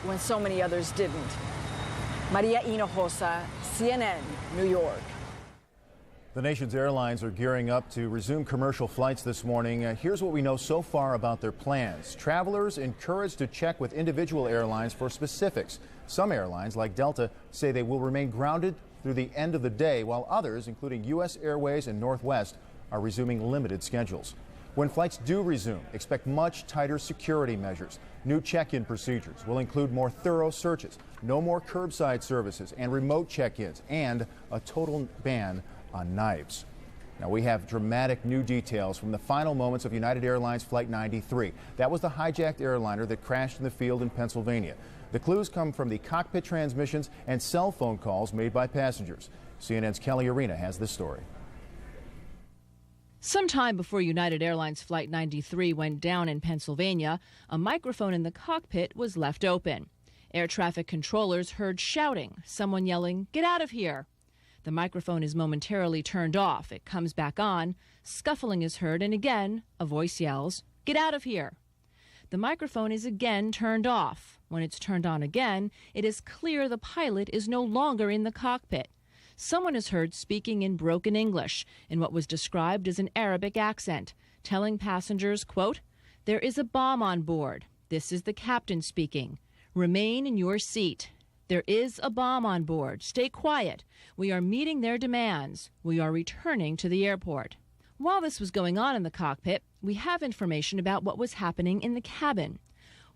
when so many others didn't. Maria Hinojosa, CNN, New York. The nation's airlines are gearing up to resume commercial flights this morning. Here's what we know so far about their plans. Travelers encouraged to check with individual airlines for specifics. Some airlines, like Delta, say they will remain grounded through the end of the day, while others, including U.S. Airways and Northwest, are resuming limited schedules. When flights do resume, expect much tighter security measures. New check-in procedures will include more thorough searches, no more curbside services and remote check-ins, and a total ban on knives. Now, we have dramatic new details from the final moments of United Airlines Flight 93. That was the hijacked airliner that crashed in the field in Pennsylvania. The clues come from the cockpit transmissions and cell phone calls made by passengers. CNN's Kelly Arena has this story. Sometime before United Airlines Flight 93 went down in Pennsylvania, a microphone in the cockpit was left open. Air traffic controllers heard shouting, someone yelling, "Get out of here!" The microphone is momentarily turned off. It comes back on. Scuffling is heard, and again, a voice yells, "Get out of here!" The microphone is again turned off. When it's turned on again, it is clear the pilot is no longer in the cockpit. Someone is heard speaking in broken English, in what was described as an Arabic accent, telling passengers, quote, "There is a bomb on board. This is the captain speaking. Remain in your seat. There is a bomb on board. Stay quiet. We are meeting their demands. We are returning to the airport." While this was going on in the cockpit, we have information about what was happening in the cabin.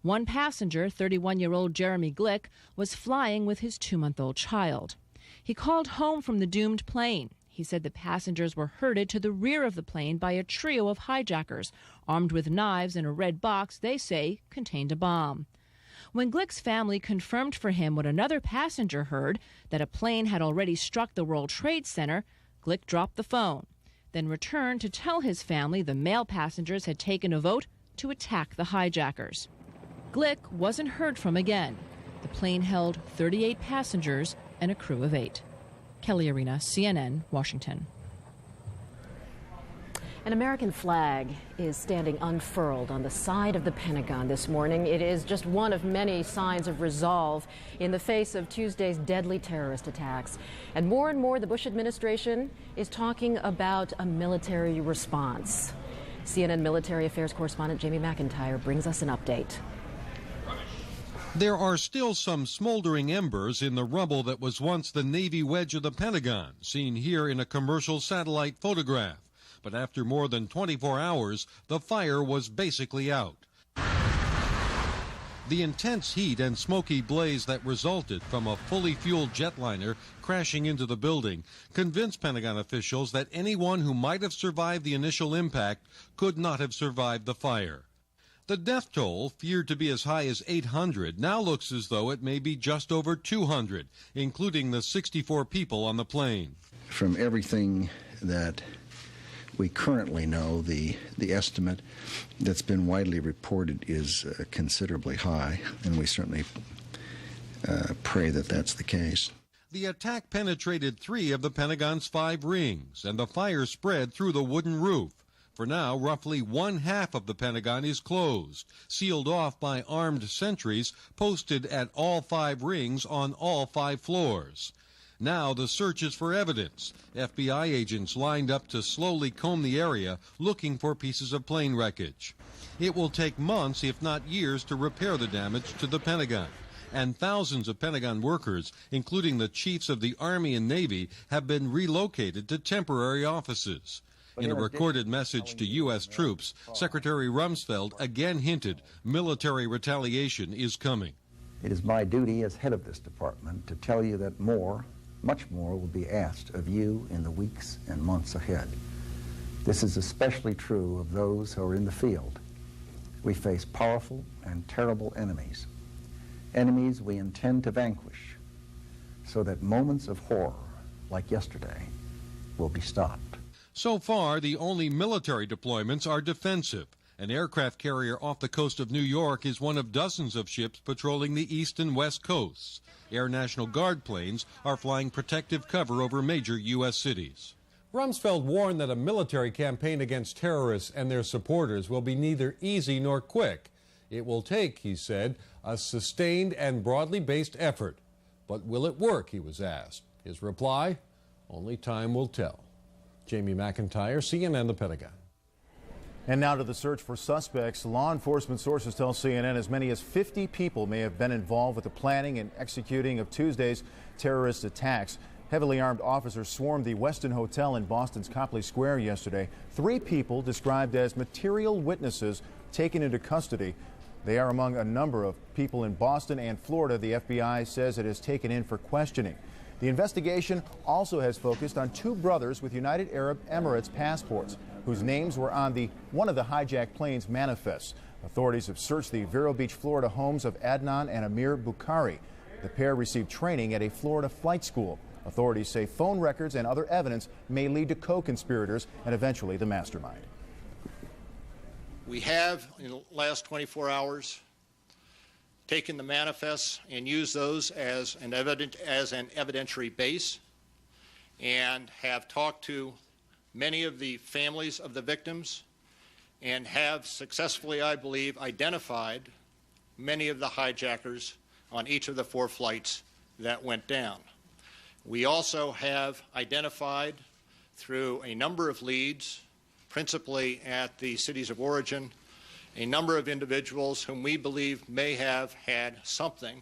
One passenger, 31-year-old Jeremy Glick, was flying with his 2-month-old child. He called home from the doomed plane. He said the passengers were herded to the rear of the plane by a trio of hijackers, armed with knives and a red box they say contained a bomb. When Glick's family confirmed for him what another passenger heard, that a plane had already struck the World Trade Center, Glick dropped the phone, then returned to tell his family the male passengers had taken a vote to attack the hijackers. Glick wasn't heard from again. The plane held 38 passengers and a crew of 8. Kelly Arena, CNN, Washington. An American flag is standing unfurled on the side of the Pentagon this morning. It is just one of many signs of resolve in the face of Tuesday's deadly terrorist attacks. And more, the Bush administration is talking about a military response. CNN military affairs correspondent Jamie McIntyre brings us an update. There are still some smoldering embers in the rubble that was once the Navy wedge of the Pentagon, seen here in a commercial satellite photograph. But after more than 24 hours, the fire was basically out. The intense heat and smoky blaze that resulted from a fully fueled jetliner crashing into the building convinced Pentagon officials that anyone who might have survived the initial impact could not have survived the fire. The death toll, feared to be as high as 800, now looks as though it may be just over 200, including the 64 people on the plane. From everything that we currently know, the estimate that's been widely reported is considerably high, and we certainly pray that that's the case. The attack penetrated 3 of the Pentagon's 5 rings, and the fire spread through the wooden roof. For now, roughly 1/2 of the Pentagon is closed, sealed off by armed sentries posted at all 5 rings on all 5 floors. Now the search is for evidence. FBI agents lined up to slowly comb the area, looking for pieces of plane wreckage. It will take months, if not years, to repair the damage to the Pentagon. And thousands of Pentagon workers, including the chiefs of the Army and Navy, have been relocated to temporary offices. In a recorded message to U.S. troops, Secretary Rumsfeld again hinted military retaliation is coming. It is my duty as head of this department to tell you that more, much more, will be asked of you in the weeks and months ahead. This is especially true of those who are in the field. We face powerful and terrible enemies, enemies we intend to vanquish, so that moments of horror, like yesterday, will be stopped. So far, the only military deployments are defensive. An aircraft carrier off the coast of New York is one of dozens of ships patrolling the east and west coasts. Air National Guard planes are flying protective cover over major U.S. cities. Rumsfeld warned that a military campaign against terrorists and their supporters will be neither easy nor quick. It will take, he said, a sustained and broadly based effort. But will it work, he was asked. His reply, only time will tell. Jamie McIntyre, CNN, The Pentagon. And now to the search for suspects. Law enforcement sources tell CNN as many as 50 people may have been involved with the planning and executing of Tuesday's terrorist attacks. Heavily armed officers swarmed the Westin Hotel in Boston's Copley Square yesterday. 3 people described as material witnesses taken into custody. They are among a number of people in Boston and Florida the FBI says it has taken in for questioning. The investigation also has focused on 2 brothers with United Arab Emirates passports whose names were on one of the hijacked plane's manifests. Authorities have searched the Vero Beach, Florida homes of Adnan and Amir Bukhari. The pair received training at a Florida flight school. Authorities say phone records and other evidence may lead to co-conspirators and eventually the mastermind. We have, in the last 24 hours, taken the manifests and used those as an evidentiary base and have talked to many of the families of the victims and have successfully, I believe, identified many of the hijackers on each of the 4 flights that went down. We also have identified through a number of leads, principally at the cities of origin, a number of individuals whom we believe may have had something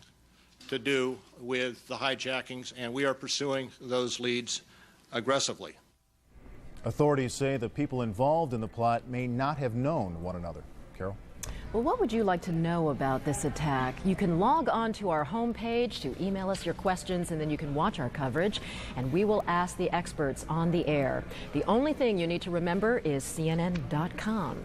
to do with the hijackings, and we are pursuing those leads aggressively. Authorities say the people involved in the plot may not have known one another. Carol? Well, what would you like to know about this attack? You can log on to our homepage to email us your questions, and then you can watch our coverage, and we will ask the experts on the air. The only thing you need to remember is CNN.com.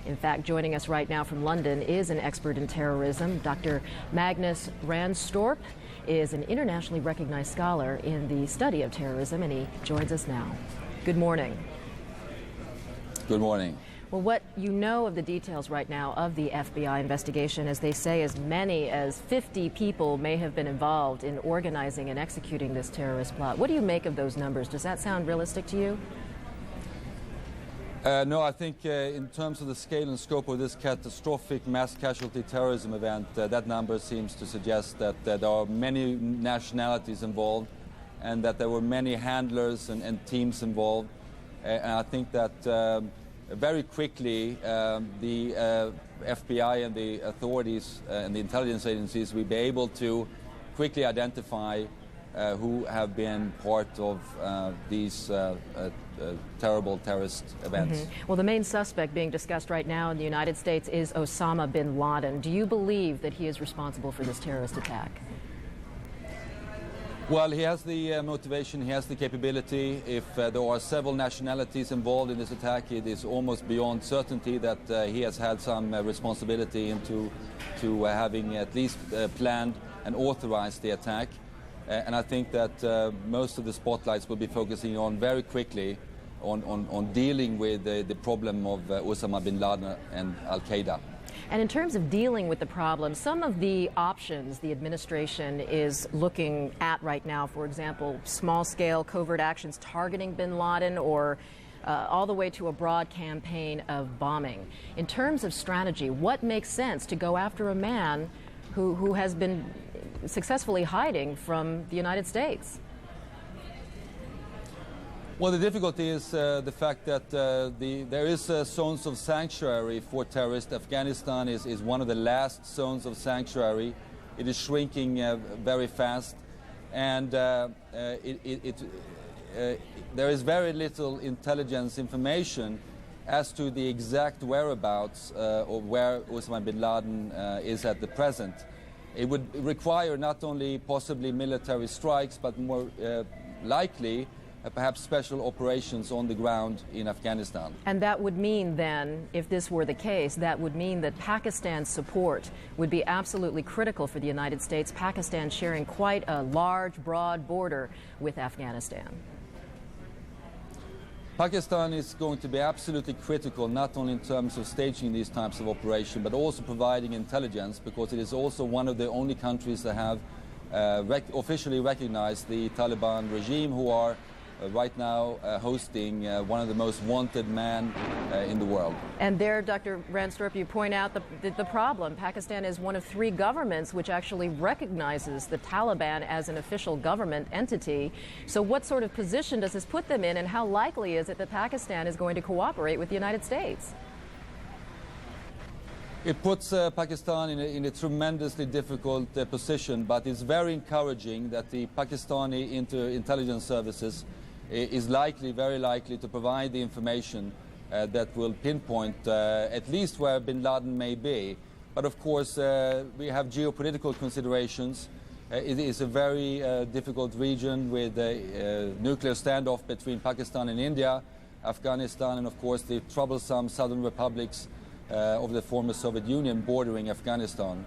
In fact, joining us right now from London is an expert in terrorism. Dr. Magnus Ranstorp is an internationally recognized scholar in the study of terrorism, and he joins us now. Good morning. Good morning. Well, what you know of the details right now of the FBI investigation, as they say, as many as 50 people may have been involved in organizing and executing this terrorist plot. What do you make of those numbers? Does that sound realistic to you? No, I think in terms of the scale and scope of this catastrophic mass casualty terrorism event, that number seems to suggest that there are many nationalities involved and that there were many handlers and teams involved. And I think that very quickly the FBI and the authorities and the intelligence agencies will be able to quickly identify who have been part of these terrible terrorist events. Mm-hmm. Well, the main suspect being discussed right now in the United States is Osama bin Laden. Do you believe that he is responsible for this terrorist attack? Well, he has the motivation, he has the capability. If there are several nationalities involved in this attack, it is almost beyond certainty that he has had some responsibility into having at least planned and authorized the attack. And I think that most of the spotlights will be focusing on very quickly on dealing with the problem of Osama bin Laden and Al-Qaeda. And in terms of dealing with the problem, some of the options the administration is looking at right now, for example, small-scale covert actions targeting bin Laden or all the way to a broad campaign of bombing. In terms of strategy, what makes sense to go after a man who has been successfully hiding from the United States? Well, the difficulty is the fact that there is zones of sanctuary for terrorists. Afghanistan is one of the last zones of sanctuary. It is shrinking very fast, and there is very little intelligence information as to the exact whereabouts of where Osama bin Laden is at the present. It would require not only possibly military strikes, but more likely perhaps special operations on the ground in Afghanistan. And that would mean then, if this were the case, that would mean that Pakistan's support would be absolutely critical for the United States, Pakistan sharing quite a large, broad border with Afghanistan. Pakistan is going to be absolutely critical, not only in terms of staging these types of operations, but also providing intelligence, because it is also one of the only countries that have officially recognized the Taliban regime, who are right now hosting one of the most wanted men in the world. And there, Dr. Ranstorp, you point out the problem. Pakistan is one of 3 governments which actually recognizes the Taliban as an official government entity. So what sort of position does this put them in, and how likely is it that Pakistan is going to cooperate with the United States? It puts Pakistan in a tremendously difficult position, but it's very encouraging that the Pakistani intelligence services is very likely to provide the information that will pinpoint at least where bin Laden may be. But of course, we have geopolitical considerations. It is a very difficult region with a nuclear standoff between Pakistan and India, Afghanistan, and of course the troublesome southern republics of the former Soviet Union bordering Afghanistan.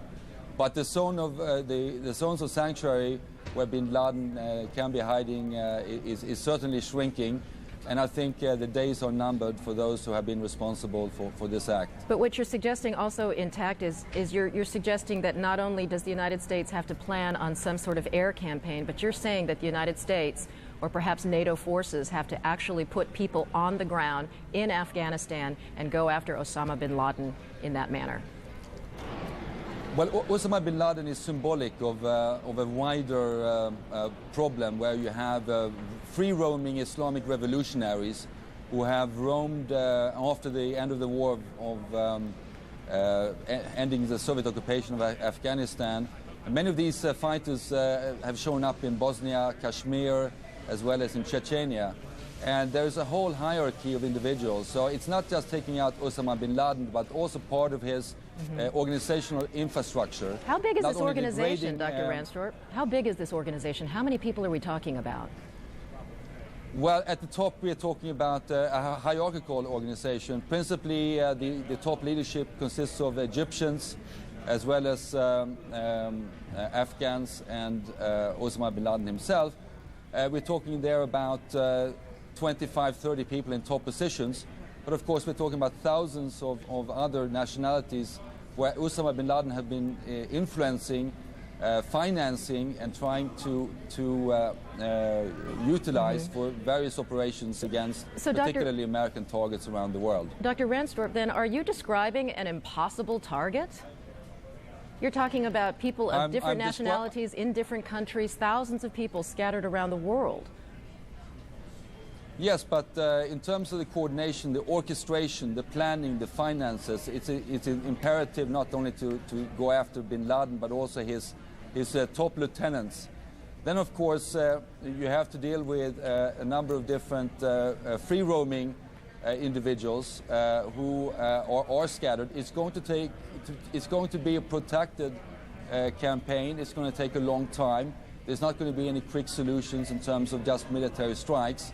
But the zone of the zones of sanctuary where bin Laden can be hiding is certainly shrinking, and I think the days are numbered for those who have been responsible for this act. But what you're suggesting also intact is you're suggesting that not only does the United States have to plan on some sort of air campaign, but you're saying that the United States or perhaps NATO forces have to actually put people on the ground in Afghanistan and go after Osama bin Laden in that manner. Well, Osama bin Laden is symbolic of a wider problem where you have free-roaming Islamic revolutionaries who have roamed after the end of the war of ending the Soviet occupation of Afghanistan. And many of these fighters have shown up in Bosnia, Kashmir, as well as in Chechnya. And there's a whole hierarchy of individuals. So it's not just taking out Osama bin Laden, but also part of his organizational infrastructure. How big is this organization, Dr. Ranstorp? How big is this organization? How many people are we talking about? Well, at the top, we are talking about a hierarchical organization. Principally, the top leadership consists of Egyptians, as well as Afghans and Osama bin Laden himself. We're talking there about 25, 30 people in top positions. But of course, we're talking about thousands of other nationalities where Osama bin Laden have been influencing, financing, and trying to utilize for various operations against particularly American targets around the world. Dr. Ranstorp, then, are you describing an impossible target? You're talking about people of different nationalities in different countries, thousands of people scattered around the world. Yes, but in terms of the coordination, the orchestration, the planning, the finances, it's an imperative not only to go after bin Laden, but also his top lieutenants. Then, of course, you have to deal with a number of different free-roaming individuals who are scattered. It's going to be a protracted campaign. It's going to take a long time. There's not going to be any quick solutions in terms of just military strikes.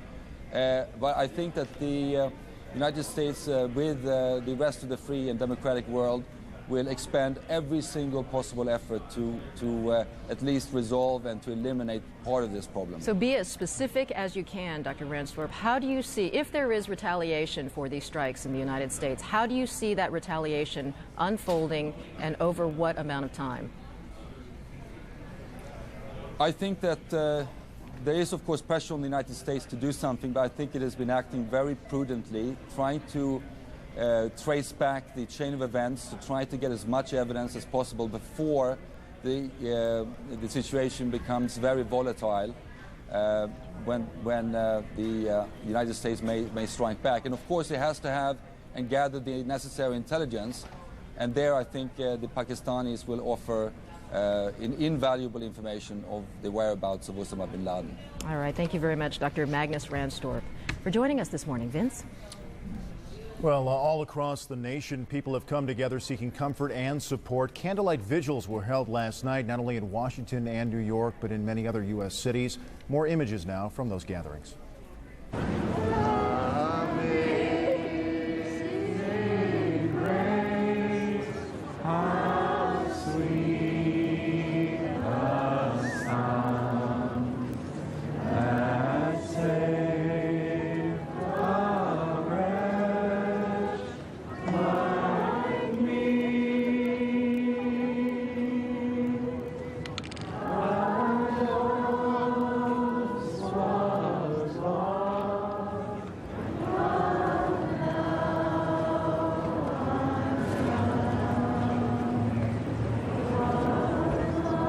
But I think that the United States, with the rest of the free and democratic world, will expend every single possible effort to at least resolve and to eliminate part of this problem. So be as specific as you can, Dr. Ranstorp. How do you see, if there is retaliation for these strikes in the United States, how do you see that retaliation unfolding and over what amount of time? I think that there is, of course, pressure on the United States to do something, but I think it has been acting very prudently, trying to trace back the chain of events, to try to get as much evidence as possible before the situation becomes very volatile, when the United States may strike back. And of course, it has to have and gather the necessary intelligence, and there I think the Pakistanis will offer invaluable information of the whereabouts of Osama bin Laden. All right, thank you very much, Dr. Magnus Ranstorp, for joining us this morning. Vince? Well, all across the nation, people have come together seeking comfort and support. Candlelight vigils were held last night, not only in Washington and New York, but in many other U.S. cities. More images now from those gatherings.